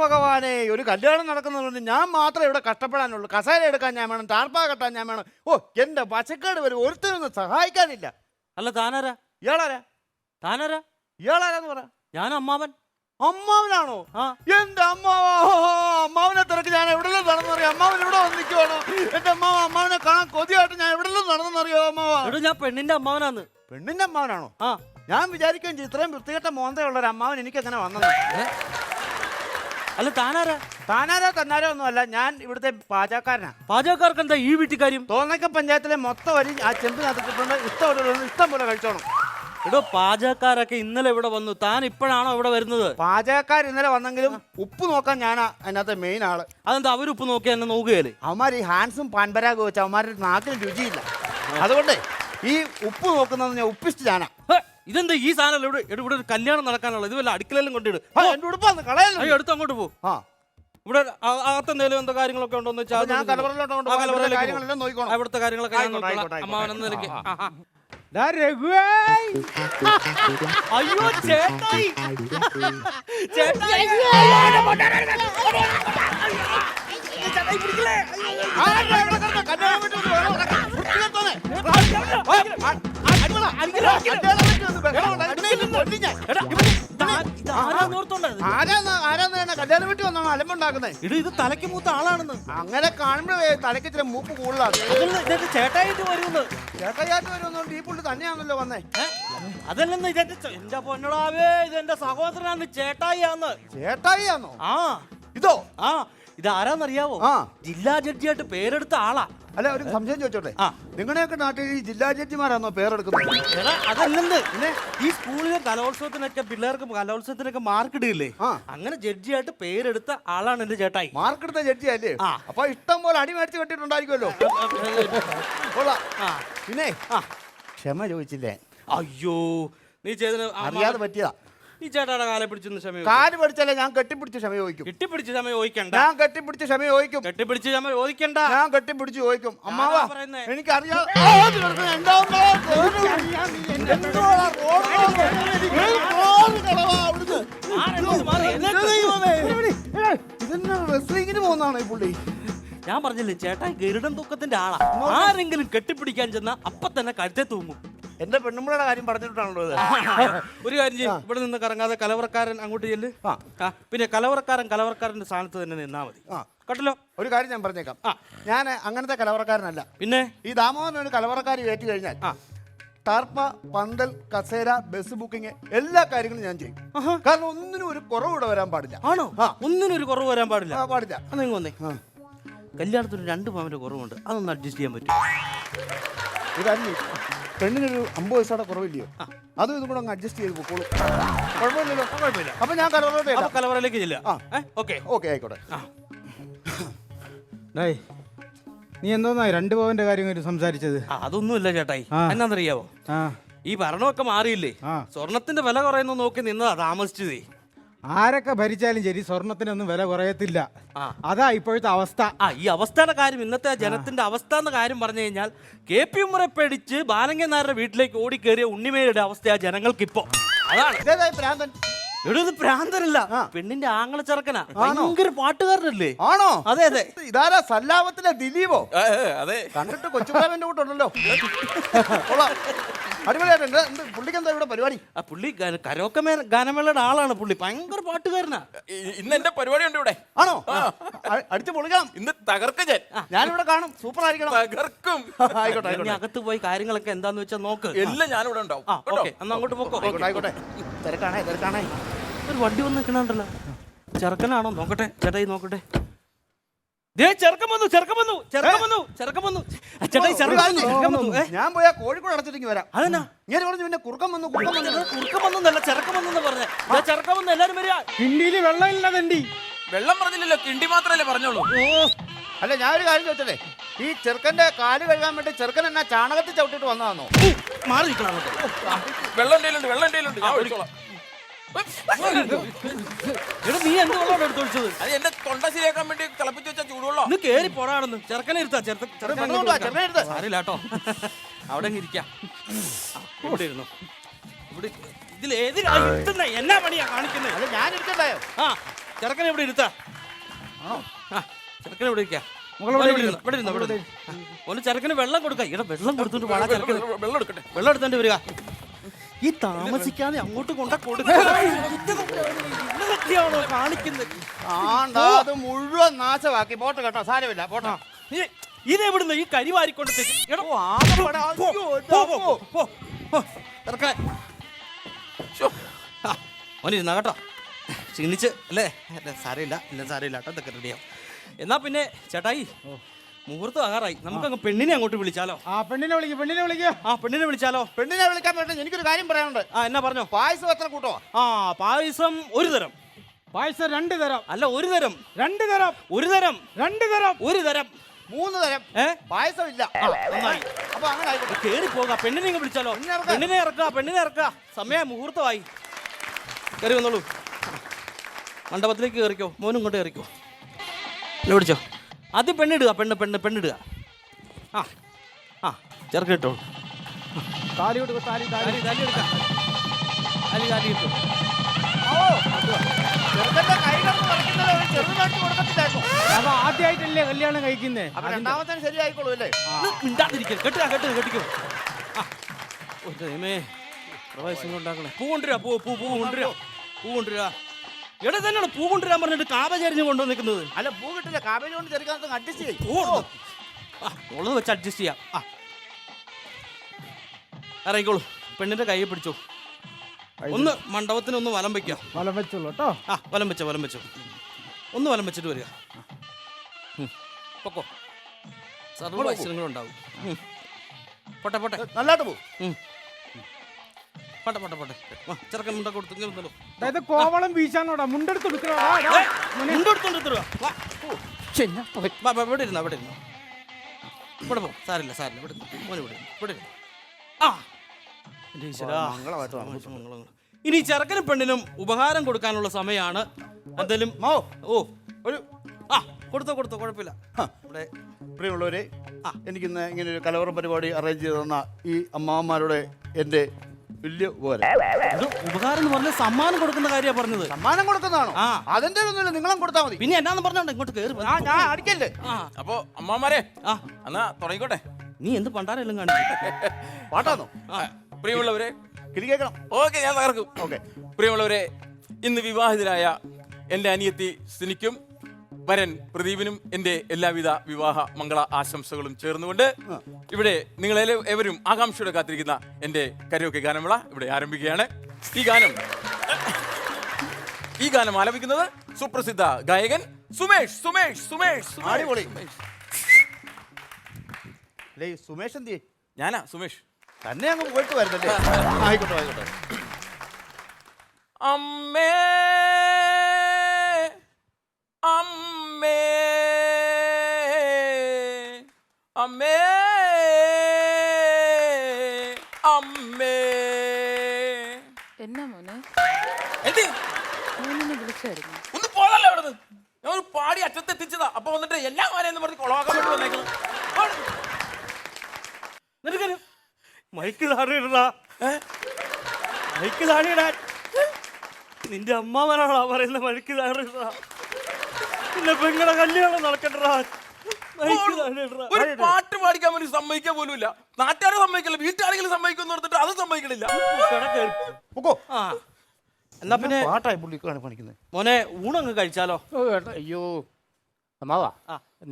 ഭഗവാനെ, ഒരു കല്യാണം നടക്കുന്നതുകൊണ്ട് ഞാൻ മാത്രമേ ഇവിടെ കഷ്ടപ്പെടാനുള്ളൂ. കസേര എടുക്കാൻ ഞാൻ വേണം, ടാർപ്പാ കെട്ടാൻ ഞാൻ വേണം. ഓ, എന്റെ പച്ചക്കേട് വരും, ഒരുത്തരൊന്നും സഹായിക്കാനില്ല. അല്ല താനാരാ? ഇയാളാരാ? താനാരാ? ഇയാളാരാന്ന് പറ. ഞാൻ അമ്മാവൻ. അമ്മാവനാണോ? എന്റെ അമ്മാവനെ തിരക്ക് ഞാൻ എവിടെല്ലാം നടന്നറിയോ? അമ്മാവൻ ഇവിടെ വന്നിക്കുവാണോ? എന്റെ അമ്മാവനെ കാണാൻ കൊതിയായിട്ട് ഞാൻ എവിടെല്ലാം നടന്നറിയോ? അമ്മാവ, ഞാൻ പെണ്ണിന്റെ അമ്മാവനാന്ന്. പെണ്ണിന്റെ അമ്മാവനാണോ? ആ, ഞാൻ വിചാരിക്കുകയും ചെയ്തു ഇത്രയും വൃത്തികെട്ട മോന്തയുള്ള ഒരു അമ്മാവൻ എനിക്ക് എങ്ങനെ വന്നത്. അല്ല താനാരാ? താനാരോ തന്നാരോ ഒന്നുമല്ല, ഞാൻ ഇവിടുത്തെ പാചകക്കാരനാ. പാചകക്കാർക്ക് എന്താ ഈ വീട്ടിൽ? തോന്നക്ക പഞ്ചായത്തിലെ മൊത്തം വരി ആ ചെമ്പിനകത്തിട്ടുണ്ട്. ഇഷ്ടം പോലെ കഴിച്ചോണം. എടോ, പാചകക്കാരൊക്കെ ഇന്നലെ ഇവിടെ വന്നു. താൻ ഇപ്പോഴാണോ ഇവിടെ വരുന്നത്? പാചകക്കാർ ഇന്നലെ വന്നെങ്കിലും ഉപ്പ് നോക്കാൻ ഞാനാ അതിനകത്ത് മെയിൻ ആള്. അതെന്താ അവർ ഉപ്പ് നോക്കി എന്നെ നോക്കുകയല്ലേ? അവന്മാർ ഈ ഹാൻസും പാൻപരാഗും വെച്ച് അവന്മാരുടെ നാക്കിൽ രുചിയില്ല. അതുകൊണ്ട് ഈ ഉപ്പ് നോക്കുന്നത് ഞാൻ ഉപ്പിസ്റ്റ് ഞാനാ. ഇതെന്താ ഈ സാധനം ഇവിടെ ഇവിടെ ഒരു കല്യാണം നടക്കാനുള്ള? ഇത് വല്ല അടുക്കളയിലും കൊണ്ടിട്. എന്റെ ഉടുപ്പാന്ന് കളയല്ലോ. എടുത്ത് അങ്ങോട്ട് പോകും. ഇവിടെ അകത്തെന്തെങ്കിലും എന്തോ കാര്യങ്ങളൊക്കെ ഉണ്ടോന്ന് വെച്ചാൽ അവിടുത്തെ കാര്യങ്ങളൊക്കെ അമ്മാവനെന്ന് നിലയ്ക്ക്. അയ്യോ ചേട്ടായി, ചേട്ടായി കല്യാണം വീട്ടിൽ വന്നാണ് അലമ്പുണ്ടാക്കുന്നത്. ഇത് തലയ്ക്ക് മൂത്ത ആളാണെന്ന് അങ്ങനെ കാണുമ്പോഴേ തലയ്ക്ക് ഇച്ചിരി മൂപ്പ് കൂടുതലാണ്. ചേട്ടായിട്ട് വരുമെന്ന്. ചേട്ടായിട്ട് വരുമെന്നുകൊണ്ട് ഈ പുള്ളി തന്നെയാണല്ലോ വന്നേ. അതല്ലെന്ന് എന്റെ പൊന്നടാവേ, ഇതെന്റെ സഹോദരനാണ്, ചേട്ടായിയാന്ന്. ചേട്ടായിയാന്നോ? ആ, ഇതോ? ആ, ഇതാരാന്നറിയാവോ? ജില്ലാ ജഡ്ജിയായിട്ട് പേരെടുത്ത ആളാ. അല്ല, ഒരു സംശയം ചോദിച്ചോട്ടെ, നിങ്ങളുടെയൊക്കെ നാട്ടിൽ ഈ ജില്ലാ ജഡ്ജിമാരാണോ പേരെടുക്കുന്നത്? അതല്ലെന്ന്. ഈ സ്കൂളിലെ കലോത്സവത്തിനൊക്കെ പിള്ളേർക്ക് കലോത്സവത്തിനൊക്കെ മാർക്ക് ഇടില്ലേ, അങ്ങനെ ജഡ്ജിയായിട്ട് പേരെടുത്ത ആളാണ് എന്റെ ചേട്ടായി. മാർക്ക് എടുത്ത ജഡ്ജി അല്ലേ? അപ്പൊ ഇഷ്ടം പോലെ അടി മേടിച്ച് കെട്ടിട്ടുണ്ടായിരിക്കുമല്ലോ. പിന്നെ ക്ഷമ ചോദിച്ചില്ലേ? അയ്യോ, നീ ചെയ്തത് അറിയാതെ പറ്റിയതാ. ഈ ചേട്ടാടെ കാലെ പിടിച്ചൊന്ന് ക്ഷമ. കാല് പിടിച്ചല്ലേ, ഞാൻ കെട്ടിപ്പിടിച്ച് ക്ഷമ ചോദിക്കും. കെട്ടിപ്പിടിച്ച് ക്ഷമ ചോദിക്കണ്ട. ഞാൻ കെട്ടിപ്പിടിച്ച് ക്ഷമ ചോദിക്കും. കെട്ടിപ്പിടിച്ച് ക്ഷമ ചോദിക്കണ്ട, ഞാൻ കെട്ടിപ്പിടിച്ച് ചോദിക്കും. അമ്മാവാ, എനിക്കറിയാം. ഇതെന്നാ റെസ്ലിങ്ങിന് പോകുന്നതാണോ ഈ പുള്ളി? ഞാൻ പറഞ്ഞില്ലേ, ചേട്ടായി ഗരുഡൻ തൂക്കത്തിന്റെ ആളാ. ആരെങ്കിലും കെട്ടിപ്പിടിക്കാൻ ചെന്നാ അപ്പൊ തന്നെ കഴുത്തെ തൂങ്ങും. എന്റെ പെണ്ണുമ്പളയുടെ കാര്യം പറഞ്ഞിട്ടാണല്ലോ ഇത്. ഒരു കാര്യം ചെയ്യും, ഇവിടെ നിന്ന് കറങ്ങാതെ കലവറക്കാരൻ അങ്ങോട്ട് ചെല്ല്. പിന്നെ കലവറക്കാരന്റെ സ്ഥാനത്ത് തന്നെ നിന്നാ മതി. കേട്ടല്ലോ? ഒരു കാര്യം ഞാൻ പറഞ്ഞേക്കാം, ഞാൻ അങ്ങനത്തെ കലവറക്കാരനല്ല. പിന്നെ ഈ ദാമോദരൻ ഒരു കലവറക്കാരി ഏറ്റു കഴിഞ്ഞാൽ ടാർപ്പ, പന്തൽ, കസേര, ബസ് ബുക്കിംഗ് എല്ലാ കാര്യങ്ങളും ഞാൻ ചെയ്യും. കാരണം ഒന്നിനും ഒരു കുറവ് ഇവിടെ വരാൻ പാടില്ല. ആണോ? ഒന്നിനും ഒരു കുറവ് വരാൻ പാടില്ല. പാടില്ല. നിങ്ങൾ വന്നേ. കല്യാണത്തിന് 2 പവന്റെ കുറവുണ്ട്, അതൊന്ന് അഡ്ജസ്റ്റ് ചെയ്യാൻ പറ്റും. ഇതല്ലേ പെണ്ണിനൊരു 50 പൈസയുടെ കുറവില്ലയോ? അതും ഇതും കൂടെ അങ്ങ് അഡ്ജസ്റ്റ് ചെയ്ത് പോക്കോളൂ. കുഴപ്പമില്ലല്ലോ. കുഴപ്പമില്ല. അപ്പൊ ഞാൻ കലവറയിലേക്ക് ചെല്ലാം. ഓക്കെ ഓക്കെ, ആയിക്കോട്ടെ. നീ എന്തോന്നാ 2 പവന്റെ കാര്യം സംസാരിച്ചത്? അതൊന്നുമില്ല ചേട്ടായി, എന്നാന്നറിയാവോ, ഈ ഭരണമൊക്കെ മാറിയില്ലേ, സ്വർണത്തിന്റെ വില കുറയുന്നു നോക്കി നിന്നതാ താമസിച്ചതേ. ആരൊക്കെ ഭരിച്ചാലും ശരി, സ്വർണത്തിനൊന്നും വില കുറയത്തില്ല. അതാ ഇപ്പോഴത്തെ അവസ്ഥ. ഈ അവസ്ഥയുടെ കാര്യം, ഇന്നത്തെ ജനത്തിന്റെ അവസ്ഥ എന്ന കാര്യം പറഞ്ഞു കഴിഞ്ഞാൽ, KP ഉമ്മറെ പേടിച്ച് ബാലങ്കൻ നായരുടെ വീട്ടിലേക്ക് ഓടിക്കേറിയ ഉണ്ണിമേയുടെ അവസ്ഥയാ ജനങ്ങൾക്കിപ്പോ. അതാണ്. ഇത് പ്രാന്തനല്ല, പെണ്ണിന്റെ ആങ്ങള ചെറുക്കനാ, ഭയങ്കര പാട്ടുകാരനല്ലേ? ആണോ? അതെ അതെ. ഇതാരാ, സല്ലാപത്തിലെ ദിലീപോ? അതെ, കണ്ടിട്ട് കൊച്ചുപ്രാവന്റെ കൂട്ടുണ്ടല്ലോ. അടിപൊളിയായിട്ടുണ്ട്. പുള്ളിക്ക് എന്താ ഇവിടെ പരിപാടി? പുള്ളി കരോക്കെ ഗാനമേളയുടെ ആളാണ്. പുള്ളി ഭയങ്കര പാട്ടുകാരനാ. ഇന്ന് എന്റെ പരിപാടി ഉണ്ട് ഇവിടെ. ആണോ? അടിച്ചു പൊളിക്കണം. ഇന്ന് തകർക്കും ഞാനിവിടെ കാണും. സൂപ്പർ ആയിരിക്കണം. തകർക്കും. ആയിക്കോട്ടെ. അകത്ത് പോയി കാര്യങ്ങളൊക്കെ എന്താന്ന് വെച്ചാൽ നോക്ക്. എല്ലാം ഞാനിവിടെ ഉണ്ടാവും. എന്നാ അങ്ങോട്ട് പോക്കോ. ആയിക്കോട്ടെ. തിരക്കാണേ. ഒരു വണ്ടി വന്ന് നിൽക്കണുണ്ടല്ലോ, ചെറുക്കനാണോ? നോക്കട്ടെ ചേട്ടായി, നോക്കട്ടെ. ഞാൻ പോയാ കോഴിക്കോട് അടച്ചിട്ട് വരാം. അതെന്നാ ഇങ്ങനെ പറഞ്ഞു? പിന്നെ കുറുക്കം വന്നു ചെറുക്കം വന്നു പറഞ്ഞേ. ചെറുക്കം വന്നു, എല്ലാരും വരിക. കിണ്ടിയില് വെള്ളമില്ല. തണ്ടി വെള്ളം പറഞ്ഞില്ലല്ലോ, കിണ്ടി മാത്രല്ലേ പറഞ്ഞോളൂ. അല്ല, ഞാൻ ഒരു കാര്യം ചോദിച്ചേ, ഈ ചെറുക്കന്റെ കാല് കഴുകാൻ വേണ്ടി ചെറുക്കൻ എന്നാ ചാണകത്തിൽ ചവിട്ടിട്ട് വന്നതാണോ? മാറി നിൽക്കണം. വെള്ളം എന്തെങ്കിലും ഞാൻ ഒഴിച്ചോളാം. നീ എന്തുകൊണ്ടാണ് എടുത്തൊഴിച്ചത്? അത് എന്റെ തൊണ്ട ശരിയാക്കാൻ വേണ്ടി തിളപ്പിച്ച് വെച്ചാൽ ചൂടുവെള്ളം. ഇന്ന് കേറി പോടാണെന്ന്. ചെറുക്കനെ ഇരുത്താ. സാരില്ലാട്ടോ, അവിടെ ഇരിക്കാം. ഇവിടെ ഇരുന്നു. ഇവിടെ ഇതിലേത് എന്നാ പണിയാ കാണിക്കുന്നത്? അത് ഞാൻ ഇരിക്കണ്ടായോ? ചെറുക്കനെ ഇവിടെ ഇരുത്താ. ചെറുക്കനെ ഇവിടെ ഇരിക്കാം. ഒന്ന് ചെറുക്കന് വെള്ളം കൊടുക്ക. ഇവിടെ വെള്ളം കൊടുത്തിട്ട് വേണം ചെറുക്കന് വെള്ളം എടുക്കട്ടെ. വെള്ളം എടുത്തോണ്ട് വരിക. ഈ താമസിക്കാതെ അങ്ങോട്ട് കൊണ്ട കൊടുക്കുകയാണോ കാണിക്കുന്നത്? അത് മുഴുവൻ നാശമാക്കി. പോട്ടെ കേട്ടോ, സാരമില്ല, പോട്ടെ. ഇതെവിടുന്ന് ഈ കരി വാരിക്കൊണ്ട് മോനിരുന്ന കേട്ടോ. ക്ഷീണിച്ച് അല്ലേ? സാരമില്ല, ഇല്ല സാരമില്ല കേട്ടോ, ഇതൊക്കെ റെഡിയാവും. എന്നാ പിന്നെ ചേട്ടായി മുഹൂർത്തം ആകാറായി. നമുക്കങ്ങ് പെണ്ണിനെ അങ്ങോട്ട് വിളിച്ചാലോ? പെണ്ണിനെ വിളിക്കുക. പെണ്ണിനെ വിളിച്ചാലോ? പെണ്ണിനെ വിളിക്കാൻ പറ്റും. എനിക്കൊരു കാര്യം പറയാനുണ്ട്. എന്നാ പറഞ്ഞോ? പായസം എത്ര കൂട്ടോ? പായസം ഒരു തരം. പായസം 2 തരം. അല്ല, ഒരു തരം. 2 തരം. ഒരു തരം. 2 തരം. ഒരു തരം. 3 തരം. പായസം ഇല്ല. നന്നായി. അപ്പൊ അങ്ങനെ ആയിക്കോട്ടെ. കേറി പോകാം. പെണ്ണിനെ ഇങ്ങ് വിളിച്ചാലോ? പെണ്ണിനെ ഇറക്കുക. സമയം മുഹൂർത്തമായി. കയറി വന്നോളൂ. മണ്ഡപത്തിലേക്ക് കയറിക്കോ. മോനും ഇങ്ങോട്ട് കയറിക്കോ. എന്നെ വിളിച്ചോ. ആദ്യം പെണ്ണിടുക. പെണ്ണിടുക. ചെറുക്ക ഇട്ടോ. താലി കൊടുക്കും. താലി എടുക്കാം. താലി ഇട്ടു. അപ്പൊ ആദ്യമായിട്ടല്ലേ കല്യാണം കഴിക്കുന്നേ? രണ്ടാമത്തെ ശരിയായിക്കോളൂ അല്ലേ? കെട്ടിക്കോ. പ്രവാസം ഉണ്ടാക്കണേ. പൂ കൊണ്ടുവരാ. എവിടെ തന്നെയാണ് പൂ കൊണ്ടുവരാൻ പറഞ്ഞിട്ട് കാബചരിഞ്ഞ് കൊണ്ടുവന്നിരിക്കുന്നത്? അല്ല, പൂ കിട്ടില്ല. കാബേജ് കൊണ്ട് ചെറുക്കാൻ അഡ്ജസ്റ്റ് ചെയ്യും. ഉള്ളത് വെച്ച് അഡ്ജസ്റ്റ് ചെയ്യാം. ഇറങ്ങിക്കോളൂ. പെണ്ണിന്റെ കൈ പിടിച്ചോ. ഒന്ന് മണ്ഡപത്തിന് ഒന്ന് വലം വെക്കാം. വലം വെച്ചോളൂ കേട്ടോ. വലം വെച്ചോ. ഒന്ന് വലം വെച്ചിട്ട് വരിക. പൊക്കോ. സർവ്വ ഐശ്വര്യങ്ങളും ഉണ്ടാവും. പോട്ടെ. നല്ലതായിട്ട് പോകും. പോട്ടെ. ചെറുക്കൻ മുണ്ട കൊടുത്തു. അതായത് കോവളം വീശാനോടാ മുണ്ടെടുത്ത് ഇവിടെ ഇരുന്നോ. ഇവിടെ പോ. സാരില്ല. ഇവിടെ ഇനി ചെറുക്കനും പെണ്ണിനും ഉപഹാരം കൊടുക്കാനുള്ള സമയമാണ്. എന്തായാലും കൊടുത്തോ, കുഴപ്പമില്ല. ഇവിടെ പ്രിയമുള്ളവരെ, എനിക്കിന്ന് ഇങ്ങനെ ഒരു കലവറ പരിപാടി അറേഞ്ച് ചെയ്ത് തന്ന ഈ അമ്മാവന്മാരുടെ എൻ്റെ വലിയ ഉപകാരം എന്ന് പറഞ്ഞ സമ്മാനം കൊടുക്കുന്ന കാര്യമാണ് പറഞ്ഞത്. സമ്മാനം കൊടുക്കുന്നതാണോ? അതിന്റെ ഒന്നുമില്ല, നിങ്ങളും കൊടുത്താൽ മതി. പിന്നെ എന്നാന്ന് പറഞ്ഞോണ്ട് ഇങ്ങോട്ട് കയറി. ഞാൻ അടിക്കല്ലേ? അപ്പൊ അമ്മാമാരെ എന്നാ തുടങ്ങിക്കോട്ടെ. നീ എന്ത് പണ്ടാരെല്ലാം കാണിച്ചു? പാട്ടാന്നോ? പ്രിയമുള്ളവരെ, കേൾക്കണം. ഓക്കെ, ഞാൻ തകർക്കും. ഓക്കെ, പ്രിയമുള്ളവരെ, ഇന്ന് വിവാഹിതരായ എൻ്റെ അനിയത്തി സിനിക്കും വരൻ പ്രദീപിനും എൻ്റെ എല്ലാവിധ വിവാഹ മംഗള ആശംസകളും ചേർന്നുകൊണ്ട് ഇവിടെ നിങ്ങളെ എവരും ആകാംക്ഷയോടെ കാത്തിരിക്കുന്ന എൻ്റെ കരോക്കെ ഗാനമേള ഇവിടെ ആരംഭിക്കുകയാണ്. ഈ ഗാനം ആലപിക്കുന്നത് സുപ്രസിദ്ധ ഗായകൻ സുമേഷ്. സുമേഷ് എന്തിയെ? ഞാനാ സുമേഷ്. തന്നെ അങ്ങ് പോയിട്ട് വരുന്നല്ലേ? ആയിക്കോട്ടെ. അമ്മേ എന്നാ മോനെ എന്ത് മോനെ വിളിച്ചായിരുന്നു? ഒന്ന് പോകല്ലേ അവിടുന്ന്. ഞാൻ ഒരു പാടി അറ്റത്ത് എത്തിച്ചതാ. അപ്പൊ വന്നിട്ട് എല്ലാ മാരെന്ന് പറഞ്ഞ് കൊളവാക്കാൻ വേണ്ടി വന്നേക്കുന്നത്. മൈക്ക് താഴെയിടാൻ നിന്റെ അമ്മാവനാണോ പറയുന്ന? മൈക്ക് താഴെയിടാ. പിന്നെ പെങ്ങളെ കല്യാണം നടക്കണ്ടാ. ഒരു പാട്ട് പാടിക്കാൻ വേണ്ടി സമ്മതിക്കാൻ പോലും ഇല്ല. നാട്ടുകാരെ സമ്മതിക്കില്ല, വീട്ടുകാരെങ്കിലും സമ്മതിക്കുമെന്ന് പറഞ്ഞിട്ട് അത് സമ്മതിക്കണില്ല. എന്നാ പിന്നെ പാട്ടായി പുള്ളിക്കാണ് പണിക്കുന്നത്. മോനെ ഊണങ്ങ് കഴിച്ചാലോ? അയ്യോ അമ്മാവാ,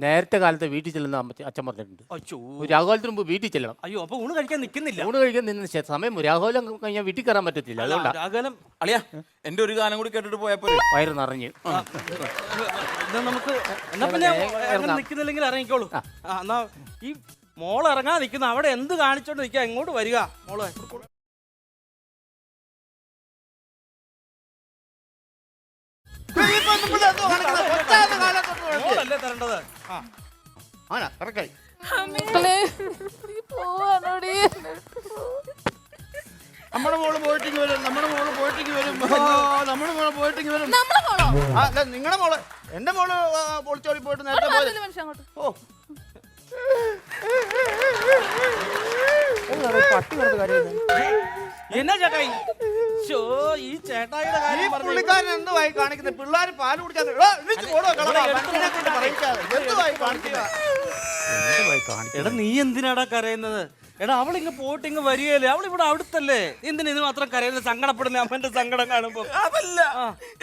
നേരത്തെ കാലത്ത് വീട്ടിൽ ചെല്ലുന്ന അച്ഛൻ പറഞ്ഞിട്ടുണ്ട്. രാഘോലത്തിന് മുമ്പ് വീട്ടിൽ ചെല്ലണം. അയ്യോ, അപ്പൊ ഊണ് കഴിക്കാൻ നിൽക്കുന്നില്ല. ഊണ് കഴിക്കാൻ നിന്ന് സമയം രാഘോലം കഴിഞ്ഞാൽ വീട്ടിൽ കയറാൻ പറ്റത്തില്ല. അതുകൊണ്ടാണ്. അളിയാ, എന്റെ ഒരു ഗാനം കൂടി കേട്ടിട്ട് പോയപ്പോ വയറ് നിറഞ്ഞ്. നമുക്ക് എന്നാ പിന്നെ നിൽക്കുന്നില്ലെങ്കിൽ ഇറങ്ങിക്കോളൂ. എന്നാ ഈ മോൾ ഇറങ്ങാൻ നിൽക്കുന്ന അവിടെ എന്ത് കാണിച്ചോണ്ട് നിൽക്കുക? എങ്ങോട്ട് വരിക മോള്? മോളല്ലേ തരേണ്ടത്. നമ്മുടെ മോള് പോയിട്ടേക്ക് വരും. നിങ്ങളുടെ മോള്, എന്റെ മോള് പൊളിച്ചോടി പോയിട്ട് നേരത്തെ പോയത്. എന്നാ ചേട്ടായി ശോ, ഈ ചേട്ടായിയുടെ ഈ കാര്യം പറഞ്ഞു പുള്ളിക്കാരൻ എന്തുവായി കാണിക്കുന്നത്? പിള്ളേർ പാല് കുടിക്കാൻ എടാ നീ എന്തിനാടാ കരയുന്നത്? എടാ അവളിങ്ങ് പോയിട്ട് ഇങ്ങ് വരികയല്ലേ, അവൾ ഇവിടെ അടുത്തല്ലേ, എന്തിനാ ഇത് മാത്രം കരയുന്നത്? സങ്കടപ്പെടുന്ന അമ്മന്റെ സങ്കടം കാണുമ്പോ. അതല്ല,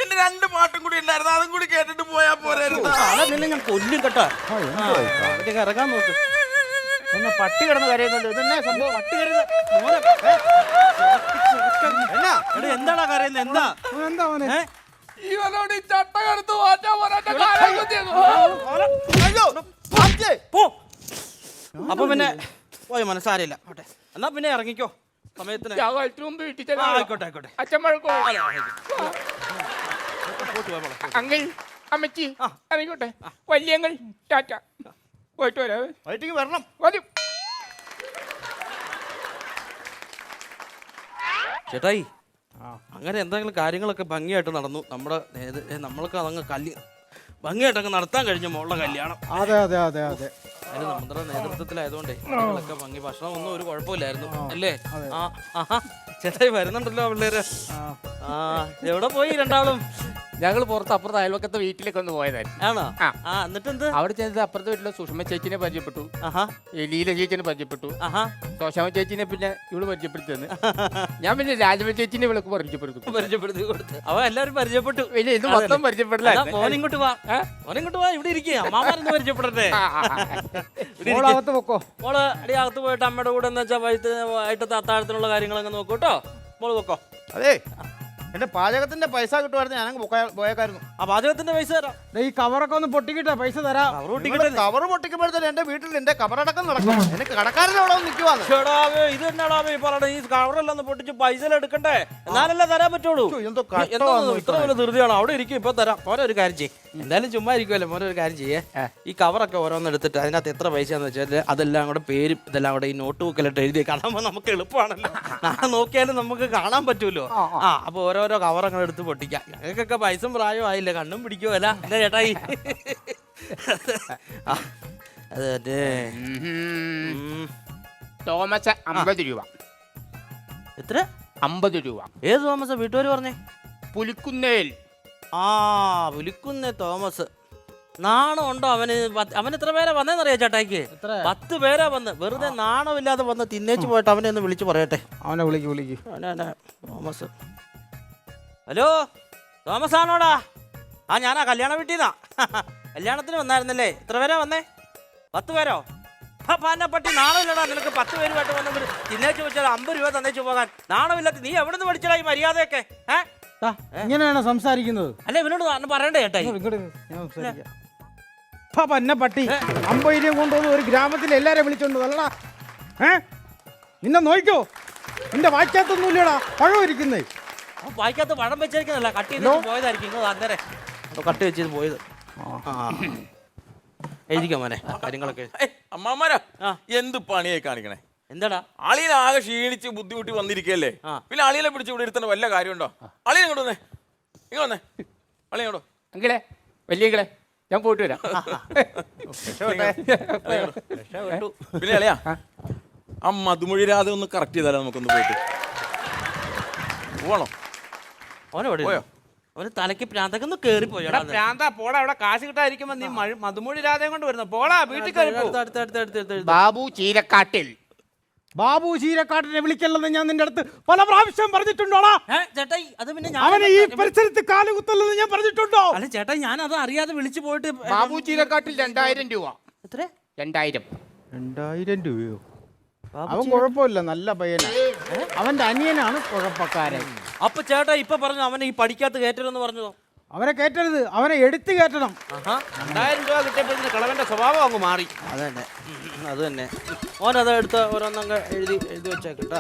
എന്റെ 2 പാട്ടും കൂടി ഉണ്ടായിരുന്നു, അതും കൂടി കേട്ടിട്ട് പോയാ പോരായിരുന്നു. നിന്നെ ഞാൻ കൊല്ലും കേട്ടാ. ഇറങ്ങാൻ നോക്ക്. ഒന്ന് പട്ടി കിടന്ന് കരയുന്നുണ്ട്. ഇതെന്നാ സംഭവം? പട്ടി കരയുന്ന എന്നാ? എടാ എന്താടാ കരയുന്നത്? എന്താ എന്താ മോനെ? ഇവനോട് ഈ ചട്ടകടുത്ത് മാറ്റാൻ പറഞ്ഞ അയ്യോ, പാച്ചേ. പോ. അപ്പൊ പിന്നെ പോയ മനസ്സാരില്ല. എന്നാ പിന്നെ ഇറങ്ങിക്കോ സമയത്തിന്. ആയിക്കോട്ടെ ആയിക്കോട്ടെ. അങ്കിൾ അമ്മച്ചി ഇറങ്ങിക്കോട്ടെ. വല്യങ്ങൾ ടാറ്റ, പോയിട്ട് വരാവേ. വൈകിട്ട് വരണം. വരും. ചേട്ടായി അങ്ങനെ എന്തെങ്കിലും കാര്യങ്ങളൊക്കെ ഭംഗിയായിട്ട് നടന്നു. നമ്മൾക്ക് അതങ്ങ് ഭംഗിയായിട്ടങ്ങ് നടത്താൻ കഴിഞ്ഞ മോളുടെ കല്യാണം. അതെ അതെ അതെ അതെ. അതിന് നമ്മുടെ നേതൃത്വത്തിലായതുകൊണ്ടേ കാര്യങ്ങളൊക്കെ ഭംഗി. ഭക്ഷണം ഒന്നും ഒരു കുഴപ്പമില്ലായിരുന്നു അല്ലേ? ആഹാ ചേട്ടായി വരുന്നുണ്ടല്ലോ പിള്ളേര്. എവിടെ പോയി രണ്ടാളും? ഞങ്ങൾ പുറത്ത് അപ്പുറത്ത് അയൽവക്കത്തെ വീട്ടിലേക്ക് ഒന്ന് പോയതായിരുന്നു. ആണോ? എന്നിട്ട് എന്ത്? അവിടെ ചെന്നത് അപ്പുറത്തെ വീട്ടിലെ സുഷമ ചേച്ചിനെ പരിചയപ്പെട്ടു, ആഹാ ലീല ചേച്ചിനെ പരിചയപ്പെട്ടു, ആഹാ ശോശാമ ചേച്ചിനെ പിന്നെ ഇവള് പരിചയപ്പെടുത്തി തന്നു. ഞാൻ പിന്നെ രാജമ ചേച്ചിനെ ഇവൾക്ക് പരിചയപ്പെടുത്തി കൊടുത്ത് അവ എല്ലാവരും പരിചയപ്പെട്ടു. പിന്നെ ഇത് മൊത്തം പരിചയപ്പെടില്ല. മോനിങ്ങോട്ട് വാ, മോനിങ്ങോട്ട് വാ, ഇവിടെ ഇരിക്കുക. അമ്മാമാരെന്ന് പരിചയപ്പെടട്ടെ. മോളകത്ത് പൊക്കോ. മോള് അടി അകത്ത് പോയിട്ട് അമ്മയുടെ കൂടെ എന്ന് വെച്ചാൽ വൈകിട്ടത്തെ അത്താഴത്തിനുള്ള കാര്യങ്ങളൊക്കെ നോക്കൂ കേട്ടോ. മോള് പൊക്കോ. അതെ, എന്റെ പാചകത്തിന്റെ പൈസ കിട്ടുമായിരുന്നു, ഞാനങ്ങ് പോയേക്കായിരുന്നു. ആ പാചകത്തിന്റെ പൈസ തരാം. ഈ കവറൊക്കെ ഒന്ന് പൊട്ടിക്കിട്ടാ പൈസ തരാം. കവർ പൊട്ടിക്കുമ്പോഴത്തേന് എന്റെ വീട്ടിൽ എന്റെ കവറടക്കം നടക്കും. എനിക്ക് കടക്കാരൻ അവിടെ നിൽക്കുവാണ്. ഇത് എന്നാടാവേ ഈ പറയണേ? ഈ കവറെല്ലാം ഒന്ന് പൊട്ടിച്ച് പൈസ എടുക്കണ്ടേ, എന്നാലല്ലേ തരാൻ പറ്റുള്ളൂ. ഇത്ര വലിയ ധൃതിയാണോ? അവിടെ ഇരിക്കും, ഇപ്പൊ തരാം. മോനെ ഒരു കാര്യം ചെയ്യേ, എന്തായാലും ചുമ്മാ ഇരിക്കുമല്ലോ. മോനെ ഒരു കാര്യം ചെയ്യേ, ഈ കവറൊക്കെ ഓരോന്ന് എടുത്തിട്ട് അതിനകത്ത് എത്ര പൈസയാന്ന് വെച്ചാൽ അതെല്ലാം കൂടെ പേരും ഇതെല്ലാം കൂടെ ഈ നോട്ട് ബുക്കിലിട്ട് എഴുതി കാണാൻ നമുക്ക് എളുപ്പമാണല്ലോ. നാളെ നോക്കിയാലും നമുക്ക് കാണാൻ പറ്റൂലോ. അപ്പൊ ഓരോരോ കവറങ്ങൾ എടുത്ത് പൊട്ടിക്കാം. ഞങ്ങൾക്കൊക്കെ പൈസ പ്രായം ആയില്ലേ, കണ്ണും പിടിക്കുമല്ല അല്ലേ ചേട്ടായി? അതെ തോമസ് 50 രൂപ. എത്ര? 50 രൂപ. ഏത് തോമസ്? വീട്ടുകാർ പറഞ്ഞേ. പുലിക്കുന്നേൽ. വിളിക്കുന്നേ തോമസ്. നാണം ഉണ്ടോ അവന്? അവൻ എത്ര പേരാ വന്നേന്നറിയാ ചേട്ടായിക്ക്? 10 പേരാ വന്ന്. വെറുതെ നാണമില്ലാതെ വന്ന് തിന്നേച്ച് പോയിട്ട് അവനെ ഒന്ന് വിളിച്ചു പറയട്ടെ. അവനെ വിളിക്ക്. തോമസ്. ഹലോ, തോമസ് ആണോടാ? ഞാനാ കല്യാണ വീട്ടിന്നാ. കല്യാണത്തിന് വന്നായിരുന്നല്ലേ? എത്ര പേരാ വന്നേ? 10 പേരോ? പട്ടി നാണമില്ലടാ നിനക്ക്. 10 പേരുമായിട്ട് വന്നവർ തിന്നേച്ച് വെച്ചാൽ 50 രൂപ തന്നേച്ച് പോകാൻ നാണമില്ലാത്ത നീ എവിടെ നിന്ന് പഠിച്ചടാ ഈ മര്യാദയൊക്കെ? ഇങ്ങനെയാണ് സംസാരിക്കുന്നത്? അല്ല ഇവനോട് പറയണ്ടേ ചേട്ടായി? പന്ന പട്ടി 50 രൂപ കൊണ്ടുവന്ന് ഒരു ഗ്രാമത്തിൽ എല്ലാരെയും വിളിച്ചോണ്ട് നല്ലടാ. നിന്നെ നോക്കിക്കോ, നിന്റെ വായിക്കാത്തൊന്നും ഇല്ലടാ പഴം ഇരിക്കുന്നേ. വായിക്കാത്ത പഴം വെച്ചിരിക്കുന്നല്ല, കട്ട് ചെയ്ത് പോയതായിരിക്കും. ഇങ്ങോ അന്നേരം കട്ട് വെച്ചത് പോയത്. എഴുതിക്കോ മോനെ കാര്യങ്ങളൊക്കെ. അമ്മാമാരാ എന്ത് പണിയായി കാണിക്കണേ? എന്താടാ? അളിയനെ ആകെ ക്ഷീണിച്ച് ബുദ്ധിമുട്ടി വന്നിരിക്കല്ലേ, പിന്നെ അളിയനെ പിടിച്ച് ഇവിടെ ഇരുത്തേണ്ട വല്ല കാര്യമുണ്ടോ? അളിയൻ ഇങ്ങോട്ട് വന്നേ, ഇങ്ങ വന്നേ, അളിയൻ ഇങ്ങോട്ടോ. അങ്കിളെ, വലിയങ്ങളെ, ഞാൻ പോയിട്ട് വരാം. പിന്നെ അളിയാ ആ മധുമൊഴി രാധ ഒന്ന് കറക്റ്റ് ചെയ്താലോ? നമുക്കൊന്ന് പോയിട്ട് പോവാണോ? പോയോ? അവന് തലയ്ക്ക് പ്രാന്തക്കൊന്ന് കേറി പോയോ? പ്രാന്താ പോടാ, അവിടെ കാശ് കിട്ടാതിരിക്കുമ്പോ നീ മധുമൊഴി രാധയും കൊണ്ട് വരുന്ന പോടാ വീട്ടിൽ കയറി. ബാബു ചീരക്കാട്ടിൽ. ബാബു ചീരക്കാട്ടിനെ വിളിക്കല്ലെന്ന് ഞാൻ നിന്റെ അടുത്ത് പല പ്രാവശ്യം പറഞ്ഞിട്ടുണ്ടോടാ? ചേട്ടായി അത് പിന്നെ അവനെ ഈ പരിസരത്ത് കാലുകുത്തല്ലെന്ന് ഞാൻ പറഞ്ഞിട്ടുണ്ടോ? അല്ല ചേട്ടായി, ഞാൻ അത് അറിയാതെ വിളിച്ചു പോയിട്ട്. ബാബു ചീരക്കാട്ടിൽ 2000 രൂപ. എത്ര? 2000 രൂപയോ? അവൻ കുഴപ്പമില്ല, നല്ല പയ്യനാ. അവന്റെ അനിയനാണ് കുഴപ്പക്കാരൻ. അപ്പൊ ചേട്ടാ ഇപ്പൊ പറഞ്ഞു അവനെ ഈ പഠിക്കാത്ത കയറ്റരുതെന്ന് പറഞ്ഞതോ? അവനെ കയറ്റരുത്, അവനെ എടുത്തു കയറ്റണം. 2000 രൂപ കിട്ടിയപ്പോഴത്തേന് കളവന്റെ സ്വഭാവം അങ്ങ് മാറി. അത് തന്നെ ഓനത് എടുത്ത് ഓരോന്നങ്ങ് എഴുതി വെച്ചേക്കട്ടാ.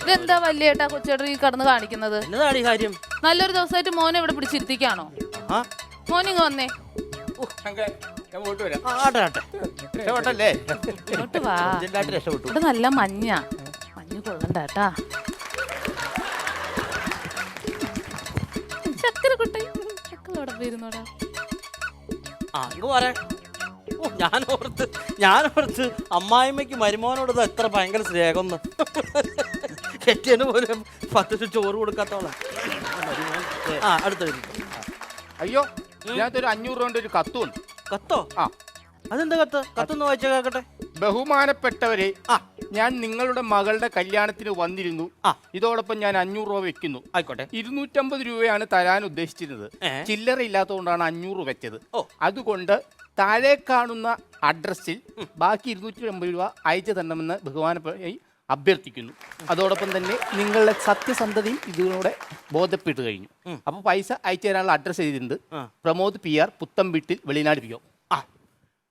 ഇതെന്താ വലിയ ചേട്ടാ കൊച്ചേട്ടൻ ഈ കടന്ന് കാണിക്കുന്നത്? എന്നതാണ് ഈ കാര്യം? നല്ലൊരു ദിവസമായിട്ട് മോനെ ഇവിടെ പിടിച്ചിരുത്തിക്കാണോ? മോനിങ് വന്നേ. ഞാൻ പോയിട്ട് വരാം. രക്ഷപ്പെട്ടല്ലേ? ഇങ്ങോട്ട് വാ. രക്ഷപ്പെട്ടു. ഇവിടെ നല്ല മഞ്ഞ് കൊള്ളണ്ടാട്ടാ. ചക്കര കുട്ടി ചക്കളോടെ പോയിരുന്നോടാ. ഞാനോർത്ത് അമ്മായിമ്മയ്ക്ക് മരുമോനോട് എത്ര ഭയങ്കര സ്നേഹം. കെട്ടിയന് പോലും 10 ചോറ് കൊടുക്കാത്തോളാം. ആ അടുത്ത അയ്യോ ഇതിനകത്തൊരു 500 രൂപ ഒരു കത്തുണ്ട്. കത്തോ? ആ അതെന്താ കത്ത്? കത്തൊന്ന് വായിച്ച കേക്കട്ടെ. ബഹുമാനപ്പെട്ടവരെ, ഞാൻ നിങ്ങളുടെ മകളുടെ കല്യാണത്തിന് വന്നിരുന്നു. ഇതോടൊപ്പം ഞാൻ 500 രൂപ വെക്കുന്നു. ആയിക്കോട്ടെ. 250 രൂപയാണ് തരാൻ ഉദ്ദേശിച്ചിരുന്നത്. ചില്ലറ ഇല്ലാത്തതുകൊണ്ടാണ് 500 വെച്ചത്. അതുകൊണ്ട് താഴെ കാണുന്ന അഡ്രസ്സിൽ ബാക്കി 250 രൂപ അയച്ചു തരണമെന്ന് ബഹുമാനപ്പെട്ട അഭ്യർത്ഥിക്കുന്നു. അതോടൊപ്പം തന്നെ നിങ്ങളുടെ സത്യസന്ധതയും ഇതിലൂടെ ബോധപ്പെട്ട് കഴിഞ്ഞു. അപ്പൊ പൈസ അയച്ചു തരാനുള്ള അഡ്രസ്സ് എഴുതിയിട്ടുണ്ട്. Pramod PR, പുത്തംവീട്ടിൽ, Velinad PO.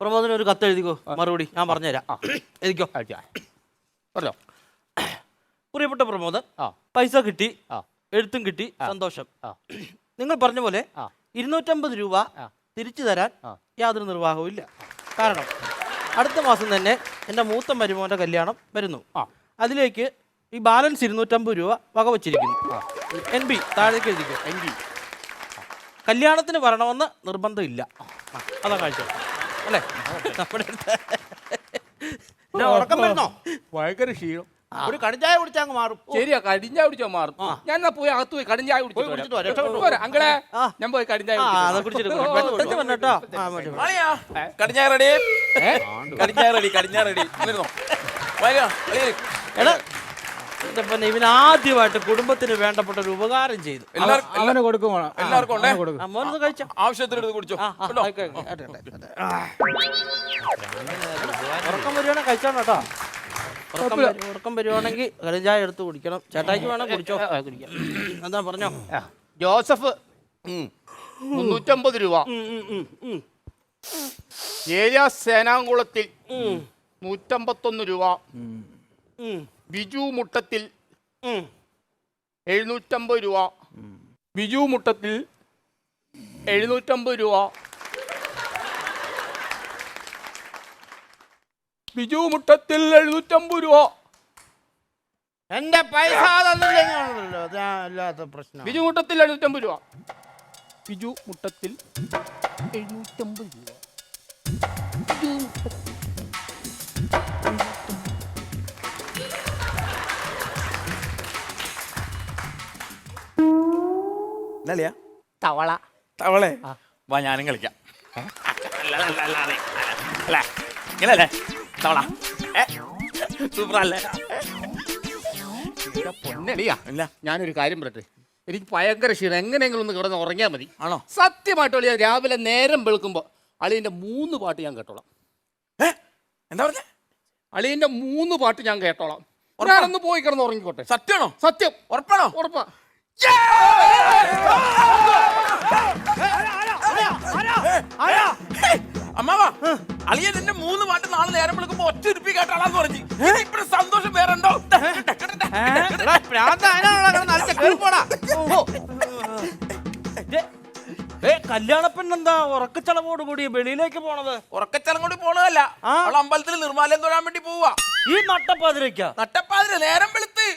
പ്രമോദിന് ഒരു കത്ത് എഴുതിക്കോ, മറുപടി ഞാൻ പറഞ്ഞുതരാം. എഴുതിക്കോ. പറഞ്ഞോ. പ്രിയപ്പെട്ട പ്രമോദ്, പൈസ കിട്ടി, എഴുത്തും കിട്ടി, സന്തോഷം. നിങ്ങൾ പറഞ്ഞ പോലെ 250 രൂപ തിരിച്ചു തരാൻ യാതൊരു നിർവാഹവും ഇല്ല. കാരണം അടുത്ത മാസം തന്നെ എൻ്റെ മൂത്ത മരുമോൻ്റെ കല്യാണം വരുന്നു. അതിലേക്ക് ഈ ബാലൻസ് 250 രൂപ വകവച്ചിരിക്കുന്നു. NB താഴേക്ക് എഴുതിക്കോ. NB കല്യാണത്തിന് വരണമെന്ന് നിർബന്ധമില്ല. അതാ കാഴ്ച അല്ലേ? നമ്മുടെ ഉറക്കം വരുന്നോ? ഭയങ്കര ക്ഷീണം. ഒരു കടിഞ്ചായ കുടിച്ചാൽ അങ്ങ് മാറും. ശരിയാ, കടിഞ്ചായ കുടിച്ചാ മാറും. ഞാൻ എന്നാ പോയി അകത്ത് പോയി കടിഞ്ചായ കുടിച്ചിട്ട് അങ്ങളെ ഞാൻ പോയി കടിഞ്ചായ കടിഞ്ഞായ റെഡി, കടിഞ്ഞായ റെഡി, കടിഞ്ഞായ റെഡി. ഇവൻ ആദ്യമായിട്ട് കുടുംബത്തിന് വേണ്ടപ്പെട്ട ഒരു ഉപകാരം ചെയ്തു. എല്ലാവർക്കും ആവശ്യത്തിനെടുത്ത് കുടിച്ചോ. ഉറക്കം വരുവാണെങ്കിൽ കഴിച്ചോണം കേട്ടോ. ഉറക്കം വരുവാണെങ്കിൽ കടിഞ്ചായ എടുത്ത് കുടിക്കണം. ചേട്ടായിക്ക് വേണം കുടിച്ചോ. കുടിക്കാം. എന്താ പറഞ്ഞോ. ജോസഫ് 350 രൂപ. ഏരിയ സേനാകുളത്തിൽ 151 രൂപ. ബിജു മുട്ടത്തിൽ 750 രൂപ. ബിജു മുട്ടത്തിൽ 750 രൂപ. ബിജു മുട്ടത്തിൽ 750 രൂപ. എന്റെ പൈസ അല്ലാത്ത പ്രശ്നം. ബിജു മുട്ടത്തിൽ 750 രൂപ. ബിജു മുട്ടത്തിൽ 750 രൂപ. ബിജു മുട്ടത്തിൽ തവള. തവളെ വാ, ഞാനും കളിക്കാം. ഇങ്ങനല്ലേ തവള? സൂപ്പറല്ലേ? പൊന്നടിയാ. ഞാനൊരു കാര്യം പറയട്ടെ, എനിക്ക് ഭയങ്കര ക്ഷീണം. എങ്ങനെയെങ്കിലും ഒന്ന് കിടന്ന് ഉറങ്ങിയാൽ മതി. ആണോ? സത്യമായിട്ട് അളിയ, രാവിലെ നേരം വെളുക്കുമ്പോൾ അളിയൻ്റെ 3 പാട്ട് ഞാൻ കേട്ടോളാം. എന്താ പറഞ്ഞ? അളിയൻ്റെ 3 പാട്ട് ഞാൻ കേട്ടോളാം. ഞാനൊന്ന് പോയി കിടന്ന് ഉറങ്ങിക്കോട്ടെ. സത്യമാണോ? സത്യം. ഉറപ്പാണോ? ഉറപ്പാ. അമ്മാവാ, അളിയൻ എന്റെ 3 പാട്ട് നാളെ നേരം വിളിക്കുമ്പോ ഒറ്റ ഉരുപ്പി കേട്ടാളാന്ന് പറഞ്ഞു. ഇപ്പഴും സന്തോഷം വേറെ ഉണ്ടോ? കല്യാണപ്പെണ്ണെന്താ ഉറക്കച്ചളവോട് കൂടി വെളിയിലേക്ക് പോണത്? ഉറക്കച്ചലം കൂടി പോണതല്ല, അവൾ അമ്പലത്തിൽ നിർമ്മാലയം തൊഴാൻ വേണ്ടി പോവാ. ഈ നട്ടപ്പാതിരക്ക? നട്ടപ്പാതിര നേരം വെളുത്ത്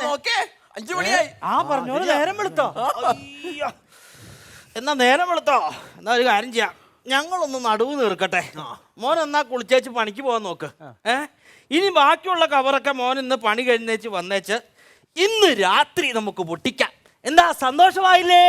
നോക്കേ 5 മണിയായി. പറഞ്ഞോളൂ നേരം വെളുത്തോ? എന്നാ നേരം വെളുത്തോ? എന്നാ ഒരു കാര്യം ചെയ്യാം, ഞങ്ങളൊന്ന് നടുവ് തീർക്കട്ടെ. മോൻ എന്നാ കുളിച്ചേച്ച് പണിക്ക് പോകാൻ നോക്ക്. ഇനി ബാക്കിയുള്ള കവറൊക്കെ മോൻ ഇന്ന് പണി കഴിഞ്ഞേച്ച് വന്നേച്ച് ഇന്ന് രാത്രി നമുക്ക് പൊട്ടിക്കാം. എന്താ സന്തോഷമായില്ലേ?